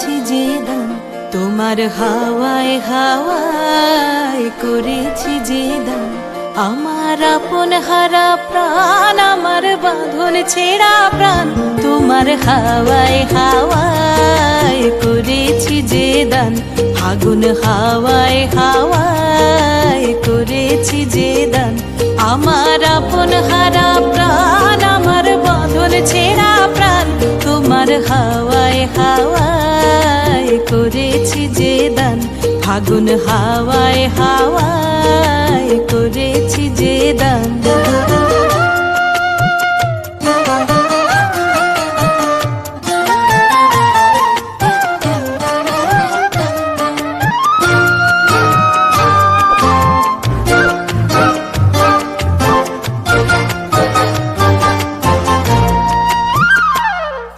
করেছি যে দান, তোমার হাওয়ায় হাওয়ায় করেছি যে দান। আমার আপন হারা প্রাণ, আমার বাঁধন ছেঁড়া প্রাণ, তোমার হাওয়ায় হাওয়ায় করেছি যে দান। ফাগুন হাওয়ায় হাওয়ায় করেছি যে দান। আমার আপন হারা প্রাণ, আমার বাঁধন ছেঁড়া প্রাণ, তোমার হাওয়ায় হাওয়ায় করেছি যে দান। ফাগুন হাওয়ায় হাওয়ায় করেছি যে দান।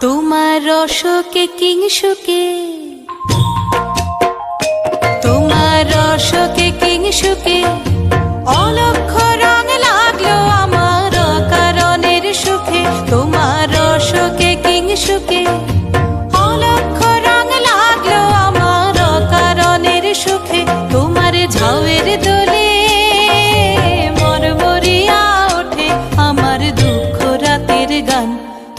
তোমার রসকে কিংসুকে, তোমার রসকে কিংসুকে অলক্ষ রং লাগলো আমার অকারণের সুখে। তোমার রসকে কিংসুকে অলক্ষ রং লাগলো আমার অকারণের সুখে। তোমার ঝাউয়ের দোলে মরমরিয়া ওঠে আমার দুঃখ রাতের গান।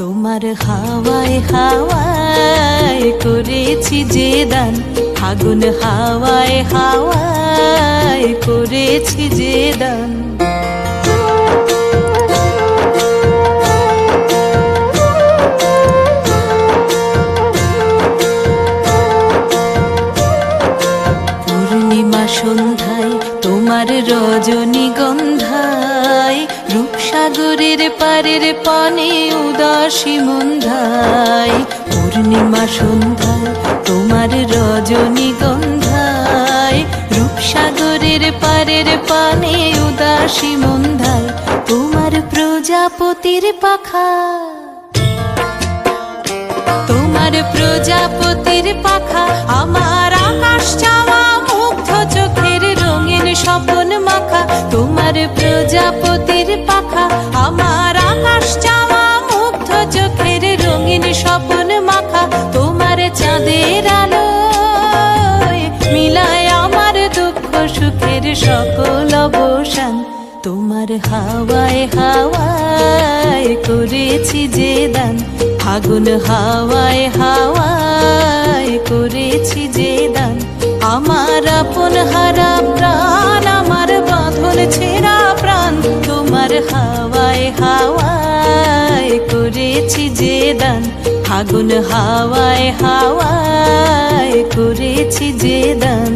তোমার হাওয়ায় হাওয়ায় করেছি যে দান। ফাগুন হাওয়ায় হাওয়ায় করেছি যে দান। পূর্ণিমা সন্ধ্যায় তোমার রজনীগন্ধায়, রূপসাগরের পারের পানে উদাসী মন্ধায়। পূর্ণিমা সন্ধ্যায় তোমার রজনীগন্ধায়, রূপসাগরের পারের পানে উদাসী মন্ধায়। তোমার প্রজাপতির পাখা, তোমার প্রজাপতির পাখা আমার আকাশ চাওয়া মুগ্ধ চোখের রঙিন স্বপন মাখা। তোমার প্রজাপতির পাখা আমার আকাশ চাওয়া মুগ্ধ চোখের রঙিন স্বপন মাখা। তোমার চাঁদের আলোয় মিলায় আমার দুঃখ সুখের সকল অবসান। তোমার হাওয়ায় হাওয়ায় করেছি যে দান। ফাগুন হাওয়ায় হাওয়ায় করেছি যে দান। আমার আপন হারা প্রাণ, আমার বাঁধন ছেঁড়া প্রাণ, তোমার হাওয়ায় হাওয়ায় করেছি যে দান। ফাগুন হাওয়ায় হাওয়ায় করেছি যে দান।